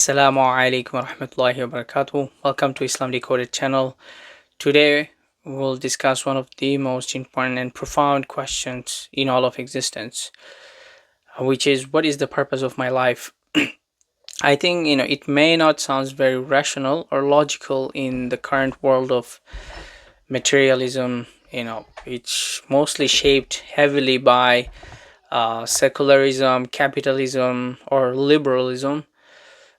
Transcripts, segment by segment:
Assalamu alaikum wa rahmatullahi wa barakatuh. Welcome to Islam Decoded channel. Today we'll discuss one of the most important and profound questions in all of existence, which is what is the purpose of my life? I think it may not sound very rational or logical in the current world of materialism. It's mostly shaped heavily by secularism, capitalism, or liberalism,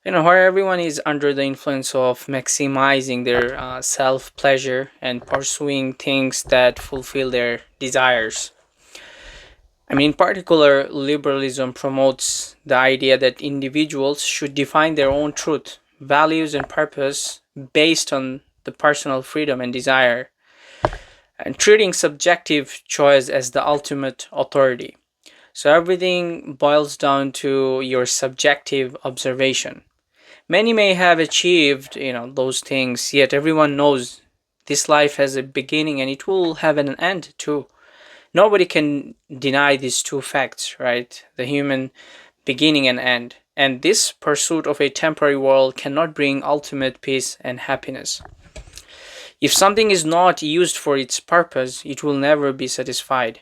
where everyone is under the influence of maximizing their self pleasure and pursuing things that fulfill their desires. In particular, liberalism promotes the idea that individuals should define their own truth, values, and purpose based on the personal freedom and desire, and treating subjective choice as the ultimate authority. So everything boils down to your subjective observation. Many may have achieved, those things, yet everyone knows this life has a beginning and it will have an end too. Nobody can deny these two facts, right? The human beginning and end. And this pursuit of a temporary world cannot bring ultimate peace and happiness. If something is not used for its purpose, it will never be satisfied.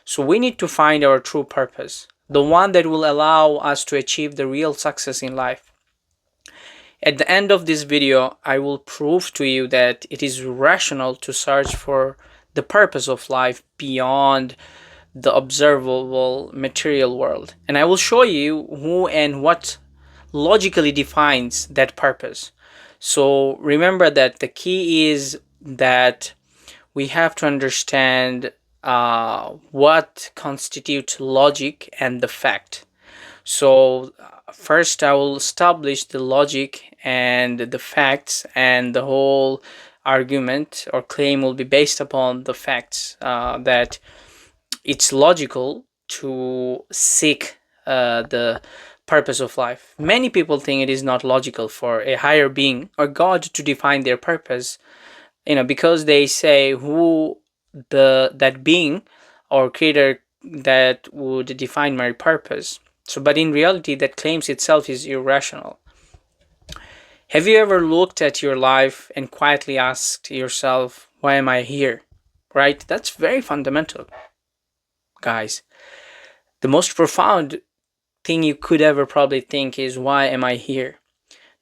So we need to find our true purpose, the one that will allow us to achieve the real success in life. At the end of this video, I will prove to you that it is rational to search for the purpose of life beyond the observable material world. And I will show you who and what logically defines that purpose. So remember that the key is that we have to understand what constitutes logic and the fact. So first I will establish the logic and the facts, and the whole argument or claim will be based upon the facts, that it's logical to seek the purpose of life. Many people think it is not logical for a higher being or God to define their purpose, because they say who that being or creator that would define my purpose. So, but in reality, that claims itself is irrational. Have you ever looked at your life and quietly asked yourself, why am I here? Right? That's very fundamental, guys. The most profound thing you could ever probably think is, why am I here?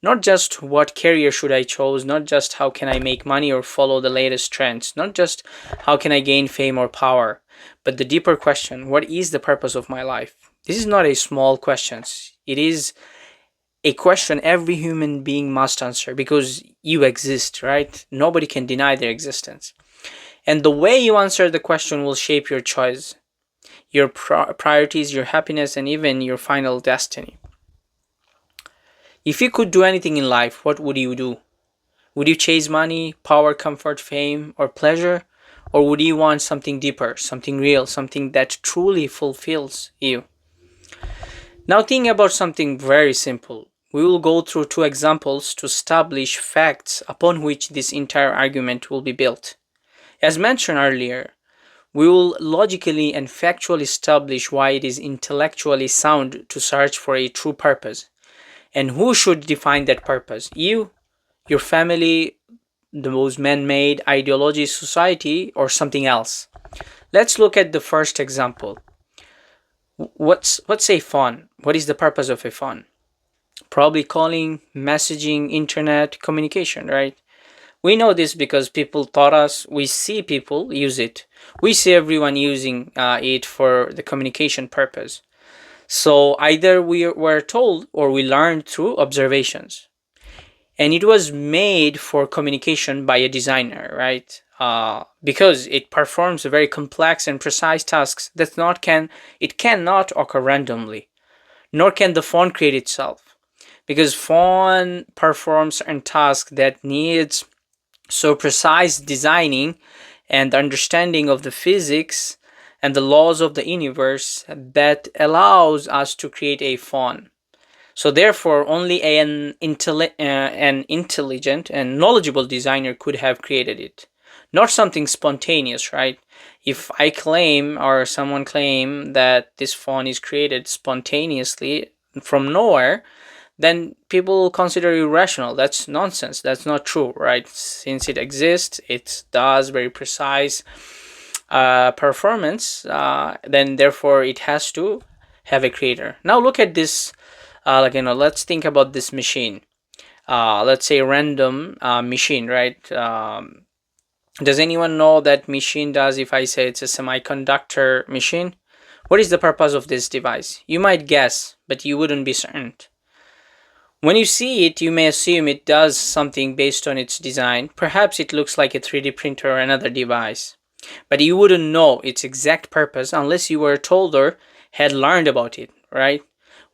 Not just what career should I choose, not just how can I make money or follow the latest trends, not just how can I gain fame or power, but the deeper question, what is the purpose of my life? This is not a small question. It is a question every human being must answer, because you exist, right? Nobody can deny their existence. And the way you answer the question will shape your choice, your priorities, your happiness, and even your final destiny. If you could do anything in life, what would you do? Would you chase money, power, comfort, fame, or pleasure? Or would you want something deeper, something real, something that truly fulfills you? Now think about something very simple. We will go through two examples to establish facts upon which this entire argument will be built. As mentioned earlier, we will logically and factually establish why it is intellectually sound to search for a true purpose. And who should define that purpose? You, your family, the most man-made ideologies, society, or something else? Let's look at the first example. What's a phone? What is the purpose of a phone? Probably calling, messaging, internet, communication, right? We know this because people taught us. We see people use it. We see everyone using it for the communication purpose. So either we were told or we learned through observations. And it was made for communication by a designer, right? Because it performs very complex and precise tasks that it cannot occur randomly, nor can the phone create itself. Because phone performs certain tasks that needs so precise designing and understanding of the physics and the laws of the universe that allows us to create a phone. So therefore, only an intelligent and knowledgeable designer could have created it, not something spontaneous, right? If I claim or someone claim that this phone is created spontaneously from nowhere, then people consider you rational. That's nonsense. That's not true, right? Since it exists, it does very precise performance, then therefore it has to have a creator. Now look at this, let's think about this machine. Let's say random machine, right? Does anyone know that machine does if I say it's a semiconductor machine? What is the purpose of this device? You might guess, but you wouldn't be certain. When you see it, you may assume it does something based on its design. Perhaps it looks like a 3D printer or another device. But you wouldn't know its exact purpose unless you were told or had learned about it, right?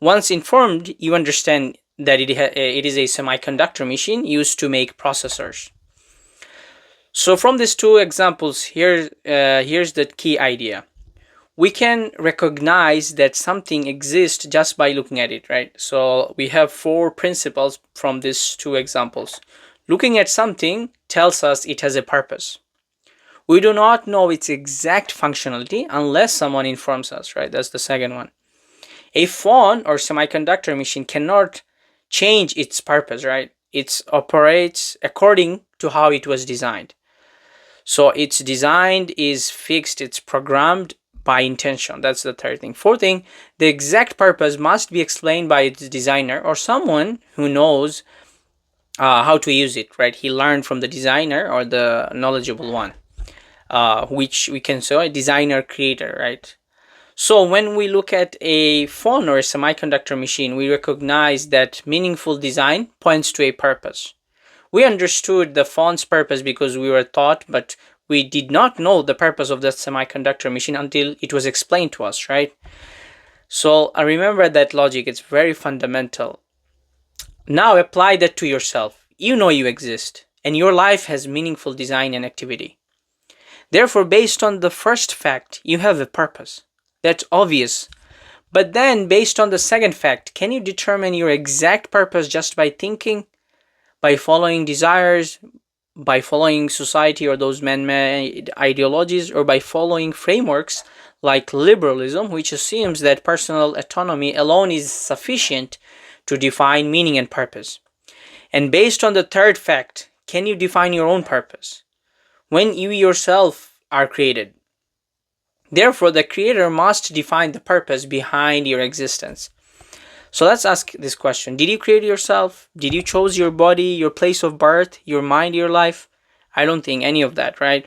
Once informed, you understand that it is a semiconductor machine used to make processors. So from these two examples, here's the key idea. We can recognize that something exists just by looking at it, right? So we have 4 principles from these 2 examples. Looking at something tells us it has a purpose. We do not know its exact functionality unless someone informs us, right? That's the second one. A phone or semiconductor machine cannot change its purpose, right? It operates according to how it was designed. So it's designed, is fixed, it's programmed by intention. That's the third thing. Fourth thing, the exact purpose must be explained by its designer or someone who knows how to use it, right? He learned from the designer or the knowledgeable one, which we can say a designer creator, right? So when we look at a phone or a semiconductor machine, we recognize that meaningful design points to a purpose. We understood the phone's purpose because we were taught, but we did not know the purpose of that semiconductor machine until it was explained to us, right? So remember that logic, it's very fundamental. Now apply that to yourself. You know you exist, and your life has meaningful design and activity. Therefore, based on the first fact, you have a purpose. That's obvious. But then, based on the second fact, can you determine your exact purpose just by thinking, by following desires, by following society or those man-made ideologies, or by following frameworks like liberalism, which assumes that personal autonomy alone is sufficient to define meaning and purpose? And based on the third fact, can you define your own purpose when you yourself are created? Therefore, the creator must define the purpose behind your existence. So let's ask this question. Did you create yourself? Did you choose your body, your place of birth, your mind, your life? I don't think any of that, right?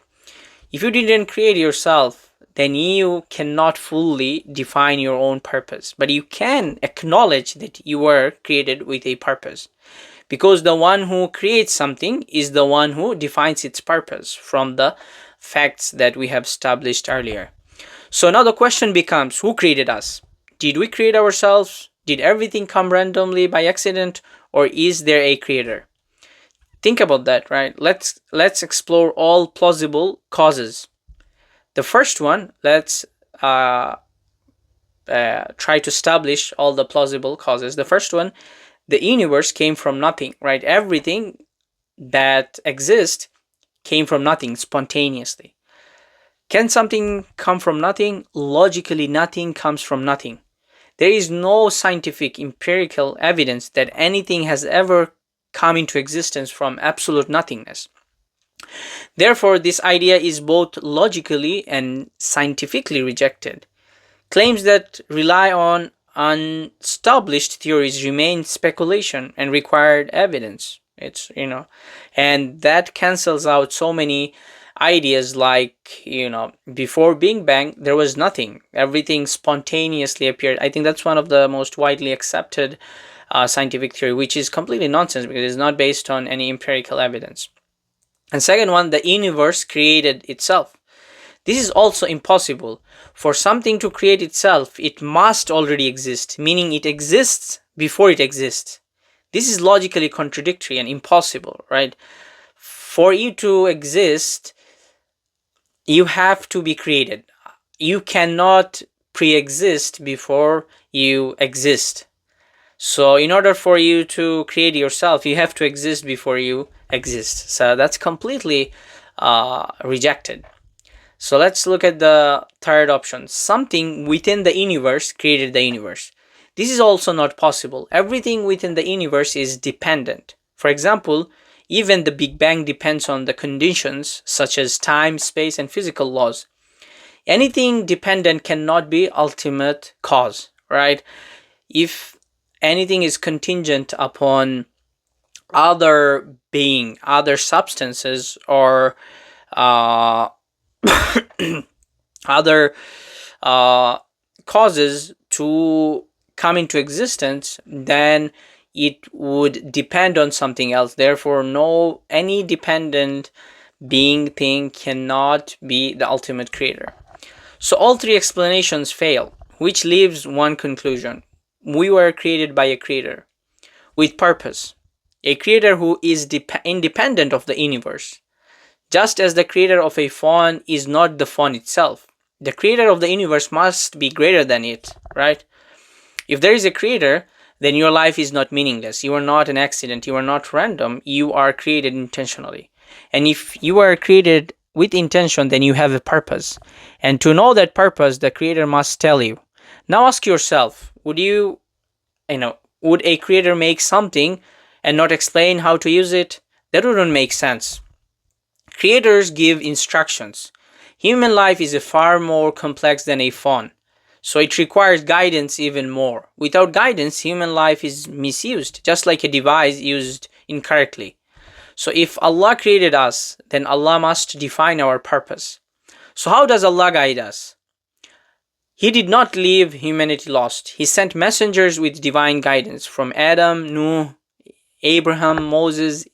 If you didn't create yourself, then you cannot fully define your own purpose. But you can acknowledge that you were created with a purpose. Because the one who creates something is the one who defines its purpose from the facts that we have established earlier. So now the question becomes, who created us? Did we create ourselves? Did everything come randomly by accident, or is there a creator? Think about that, right? Let's explore all plausible causes. The first one, let's try to establish all the plausible causes. The first one, the universe came from nothing, right? Everything that exists came from nothing spontaneously. Can something come from nothing? Logically, nothing comes from nothing. There is no scientific empirical evidence that anything has ever come into existence from absolute nothingness. Therefore, this idea is both logically and scientifically rejected. Claims that rely on unestablished theories remain speculation and required evidence. And that cancels out so many ideas like, before Big Bang, there was nothing. Everything spontaneously appeared. I think that's one of the most widely accepted scientific theory, which is completely nonsense because it's not based on any empirical evidence. And second one, the universe created itself. This is also impossible. For something to create itself, it must already exist, meaning it exists before it exists. This is logically contradictory and impossible, right? For you to exist, you have to be created. You cannot pre-exist before you exist. So in order for you to create yourself, you have to exist before you exist. So that's completely rejected. So let's look at the third option. Something within the universe created the universe. This is also not possible. Everything within the universe is dependent. For example, even the Big Bang depends on the conditions such as time, space, and physical laws. Anything dependent cannot be ultimate cause, right? If anything is contingent upon other being, other substances, or uh, other causes to come into existence, then it would depend on something else. Therefore, any dependent being thing cannot be the ultimate creator. So all three explanations fail, which leaves one conclusion. We were created by a creator with purpose, a creator who is independent of the universe. Just as the creator of a fawn is not the fawn itself, the creator of the universe must be greater than it, right? If there is a creator, then your life is not meaningless. You are not an accident. You are not random. You are created intentionally. And if you are created with intention, then you have a purpose. And to know that purpose, the creator must tell you. Now ask yourself, would a creator make something and not explain how to use it? That wouldn't make sense. Creators give instructions. Human life is far more complex than a fawn, so it requires guidance even more. Without guidance, human life is misused, just like a device used incorrectly. So if Allah created us, then Allah must define our purpose. So how does Allah guide us? He did not leave humanity lost. He sent messengers with divine guidance from Adam, Nuh, Abraham, Moses,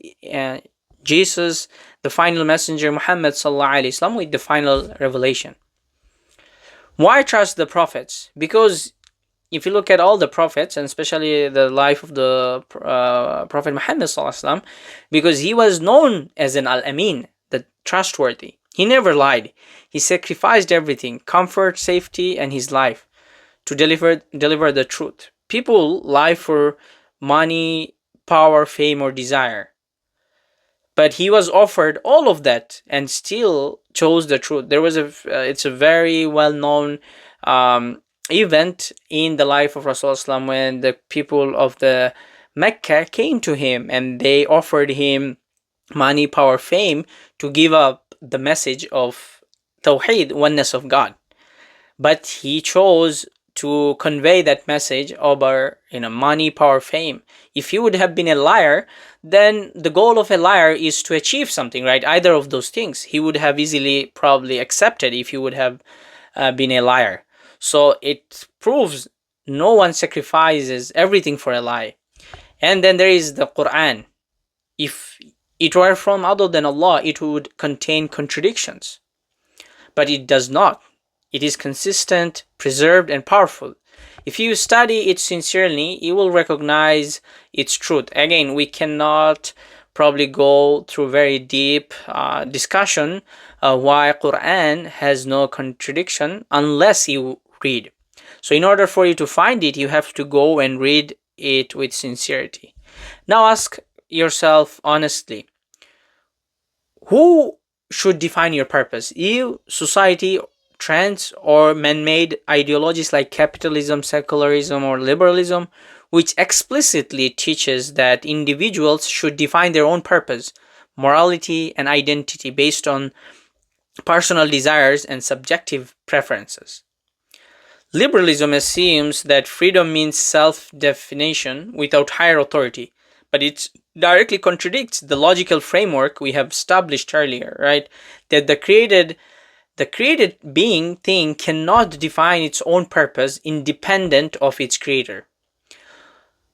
Jesus, the final messenger Muhammad with the final revelation. Why trust the prophets? Because if you look at all the prophets, and especially the life of the Prophet Muhammad because he was known as an Al-Amin, the trustworthy. He never lied. He sacrificed everything, comfort, safety, and his life to deliver the truth. People lie for money, power, fame, or desire. But he was offered all of that and still chose the truth. It's a very well-known event in the life of Rasulullah when the people of the Mecca came to him and they offered him money, power, fame to give up the message of Tawheed, oneness of God. But he chose to convey that message over money, power, fame. If he would have been a liar, then the goal of a liar is to achieve something, right? Either of those things. He would have easily probably accepted if he would have been a liar. So it proves no one sacrifices everything for a lie. And then there is the Quran. If it were from other than Allah, it would contain contradictions. But it does not. It is consistent, preserved, and powerful. If you study it sincerely, you will recognize its truth. Again, we cannot probably go through very deep discussion why Quran has no contradiction unless you read. So in order for you to find it, you have to go and read it with sincerity. Now ask yourself honestly, who should define your purpose? You, society, trends, or man-made ideologies like capitalism, secularism, or liberalism, which explicitly teaches that individuals should define their own purpose, morality, and identity based on personal desires and subjective preferences. Liberalism assumes that freedom means self-definition without higher authority, but it directly contradicts the logical framework we have established earlier, right? That the created being thing cannot define its own purpose independent of its creator.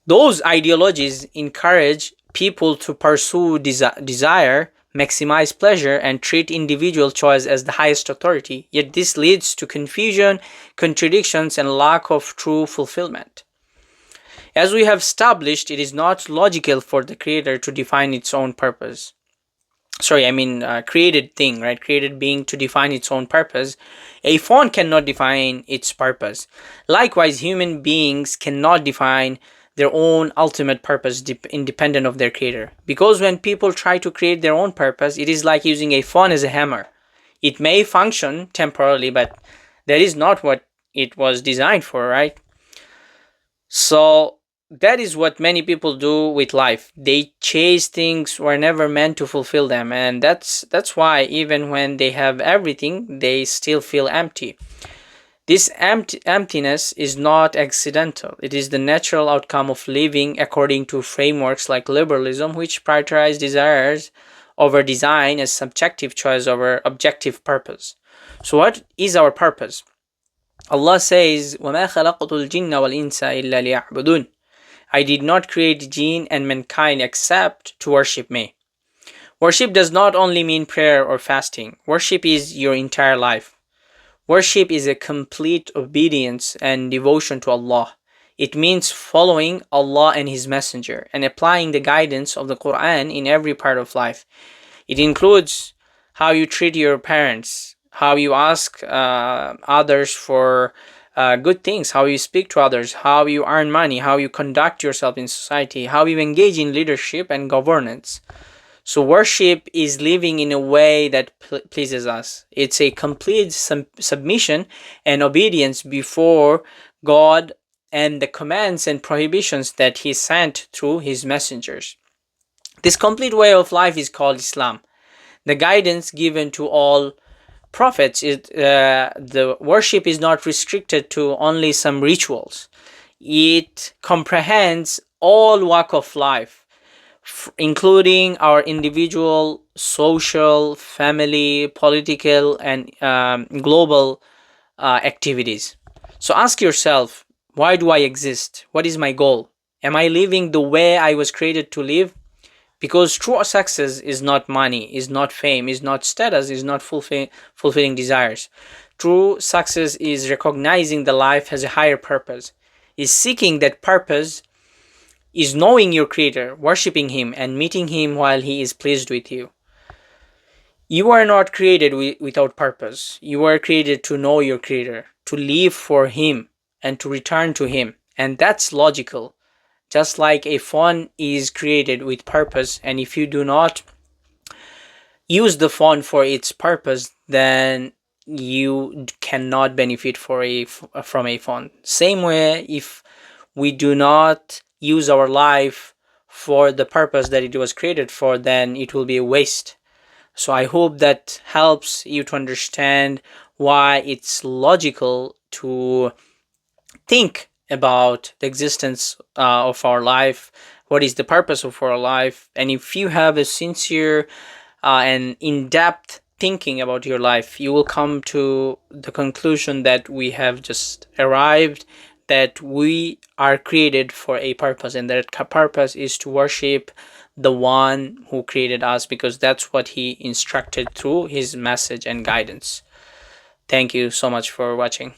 Those ideologies encourage people to pursue desire, maximize pleasure, and treat individual choice as the highest authority, yet this leads to confusion, contradictions, and lack of true fulfillment. As we have established, it is not logical for the creator to define its own purpose. Created thing, right? Created being to define its own purpose. A phone cannot define its purpose. Likewise, human beings cannot define their own ultimate purpose independent of their creator. Because when people try to create their own purpose, it is like using a phone as a hammer. It may function temporarily, but that is not what it was designed for, right? So that is what many people do with life. They chase things were never meant to fulfill them, and that's why even when they have everything, they still feel empty. This emptiness is not accidental. It is the natural outcome of living according to frameworks like liberalism, which prioritize desires over design as subjective choice over objective purpose. So what is our purpose? Allah says, وَمَا خَلَقْتُ الْجِنَّ وَالْإِنسَ إِلَّا لِيَعْبُدُونَ. I did not create jinn and mankind except to worship me. Worship does not only mean prayer or fasting. Worship is your entire life. Worship is a complete obedience and devotion to Allah. It means following Allah and His Messenger and applying the guidance of the Quran in every part of life. It includes how you treat your parents, how you ask others for good things, how you speak to others, how you earn money, how you conduct yourself in society, how you engage in leadership and governance. So worship is living in a way that pleases us. It's a complete submission and obedience before God and the commands and prohibitions that He sent through His messengers. This complete way of life is called Islam. The guidance given to all prophets is the worship is not restricted to only some rituals. It comprehends all walk of life, including our individual, social, family, political, and global activities. So ask yourself, why do I exist? What is my goal? Am I living the way I was created to live? Because true success is not money, is not fame, is not status, is not fulfilling desires. True success is recognizing the life has a higher purpose, is seeking that purpose, is knowing your Creator, worshipping Him, and meeting Him while He is pleased with you. You are not created without purpose. You are created to know your Creator, to live for Him, and to return to Him. And that's logical. Just like a phone is created with purpose, and if you do not use the phone for its purpose, then you cannot benefit from a phone. Same way, if we do not use our life for the purpose that it was created for, then it will be a waste. So I hope that helps you to understand why it's logical to think about the existence of our life, what is the purpose of our life, and if you have a sincere and in-depth thinking about your life, you will come to the conclusion that we have just arrived, that we are created for a purpose, and that purpose is to worship the one who created us, because that's what He instructed through His message and guidance. Thank you so much for watching.